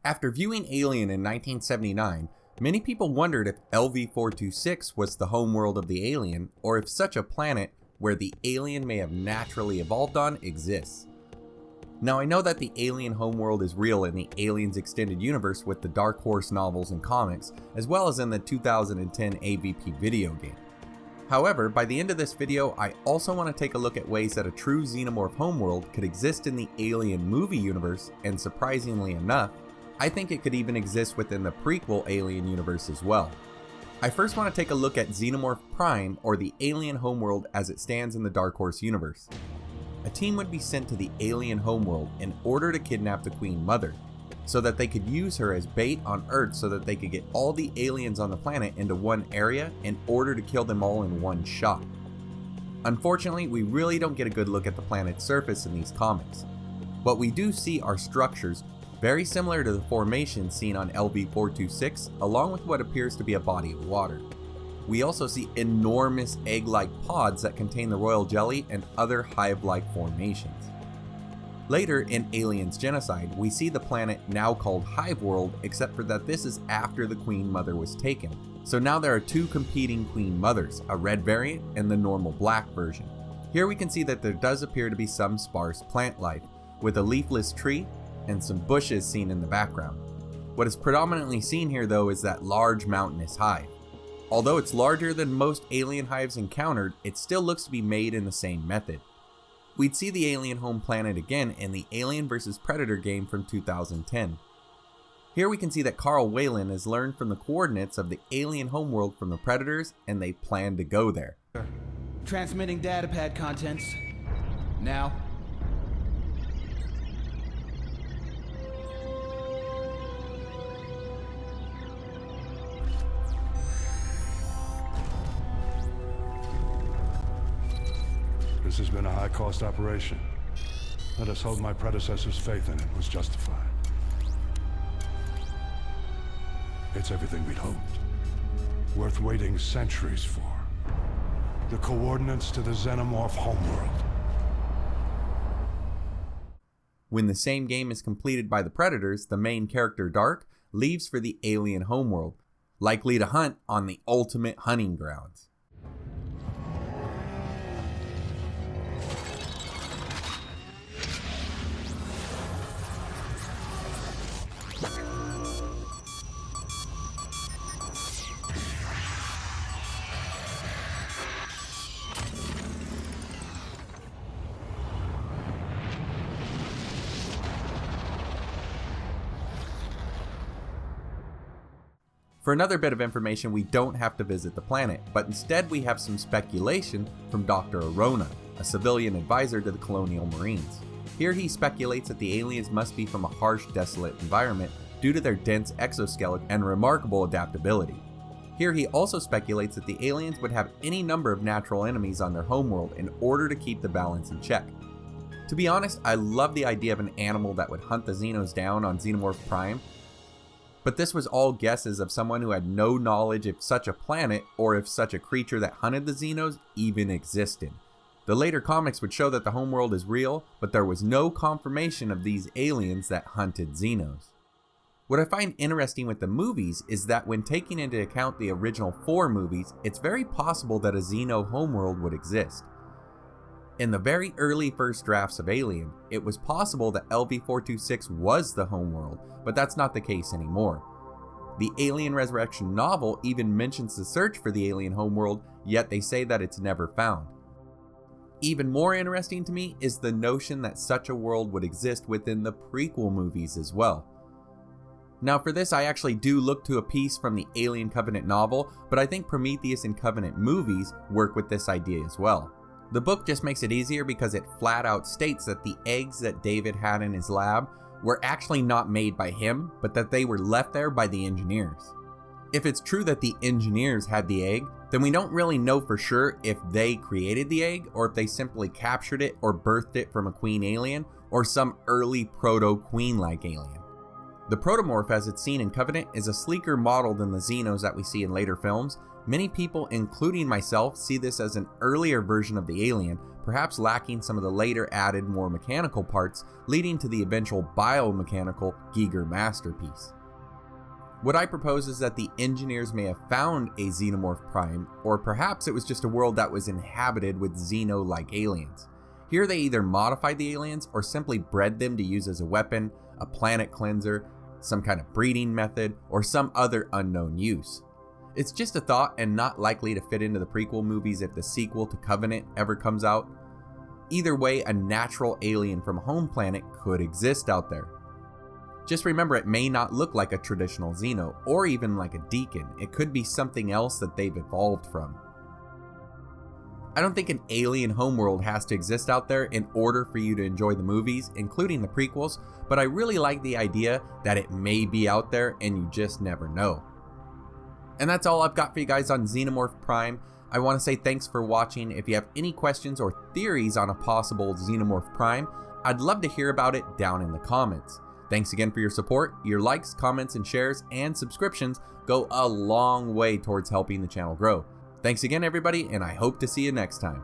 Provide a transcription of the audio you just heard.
After viewing Alien in 1979, many people wondered if LV-426 was the homeworld of the alien, or if such a planet where the alien may have naturally evolved on exists. Now, I know that the alien homeworld is real in the Aliens extended universe with the Dark Horse novels and comics, as well as in the 2010 AVP video game. However, by the end of this video, I also want to take a look at ways that a true Xenomorph homeworld could exist in the Alien movie universe, and surprisingly enough, I think it could even exist within the prequel Alien universe as well. I first want to take a look at Xenomorph Prime, or the Alien homeworld as it stands in the Dark Horse universe. A team would be sent to the Alien homeworld in order to kidnap the Queen Mother, so that they could use her as bait on Earth so that they could get all the aliens on the planet into one area in order to kill them all in one shot. Unfortunately, we really don't get a good look at the planet's surface in these comics. What we do see are structures very similar to the formation seen on LV-426, along with what appears to be a body of water. We also see enormous egg-like pods that contain the royal jelly and other hive-like formations. Later in Aliens Genocide, we see the planet now called Hiveworld, except for that this is after the Queen Mother was taken. So now there are two competing Queen Mothers, a red variant and the normal black version. Here we can see that there does appear to be some sparse plant life, with a leafless tree and some bushes seen in the background. What is predominantly seen here though is that large mountainous hive. Although it's larger than most alien hives encountered, it still looks to be made in the same method. We'd see the alien home planet again in the Alien vs Predator game from 2010. Here we can see that Carl Whalen has learned from the coordinates of the alien homeworld from the Predators, and they plan to go there. Transmitting datapad contents. Now. This has been a high-cost operation. Let us hope my predecessor's faith in it was justified. It's everything we'd hoped. Worth waiting centuries for. The coordinates to the Xenomorph homeworld. When the same game is completed by the Predators, the main character Dark leaves for the alien homeworld, likely to hunt on the ultimate hunting grounds. For another bit of information, we don't have to visit the planet, but instead we have some speculation from Dr. Arona, a civilian advisor to the Colonial Marines. Here he speculates that the aliens must be from a harsh, desolate environment due to their dense exoskeleton and remarkable adaptability. Here he also speculates that the aliens would have any number of natural enemies on their homeworld in order to keep the balance in check. To be honest, I love the idea of an animal that would hunt the Xenos down on Xenomorph Prime, but this was all guesses of someone who had no knowledge if such a planet or if such a creature that hunted the Xenos even existed. The later comics would show that the homeworld is real, but there was no confirmation of these aliens that hunted Xenos. What I find interesting with the movies is that when taking into account the original 4 movies, it's very possible that a Xeno homeworld would exist. In the very early first drafts of Alien, it was possible that LV-426 was the homeworld, but that's not the case anymore. The Alien Resurrection novel even mentions the search for the alien homeworld, yet they say that it's never found. Even more interesting to me is the notion that such a world would exist within the prequel movies as well. Now for this, I actually do look to a piece from the Alien Covenant novel, but I think Prometheus and Covenant movies work with this idea as well. The book just makes it easier because it flat out states that the eggs that David had in his lab were actually not made by him, but that they were left there by the engineers. If it's true that the engineers had the egg, then we don't really know for sure if they created the egg or if they simply captured it or birthed it from a queen alien or some early proto-queen-like alien. The protomorph as it's seen in Covenant is a sleeker model than the Xenos that we see in later films. Many people, including myself, see this as an earlier version of the alien, perhaps lacking some of the later added more mechanical parts, leading to the eventual biomechanical Giger masterpiece. What I propose is that the engineers may have found a Xenomorph Prime, or perhaps it was just a world that was inhabited with Xeno-like aliens. Here they either modified the aliens or simply bred them to use as a weapon, a planet cleanser, some kind of breeding method, or some other unknown use. It's just a thought and not likely to fit into the prequel movies if the sequel to Covenant ever comes out. Either way, a natural alien from a home planet could exist out there. Just remember, it may not look like a traditional Xeno, or even like a Deacon. It could be something else that they've evolved from. I don't think an alien homeworld has to exist out there in order for you to enjoy the movies, including the prequels, but I really like the idea that it may be out there and you just never know. And that's all I've got for you guys on Xenomorph Prime. I want to say thanks for watching. If you have any questions or theories on a possible Xenomorph Prime, I'd love to hear about it down in the comments. Thanks again for your support. Your likes, comments, and shares and subscriptions go a long way towards helping the channel grow. Thanks again, everybody, and I hope to see you next time.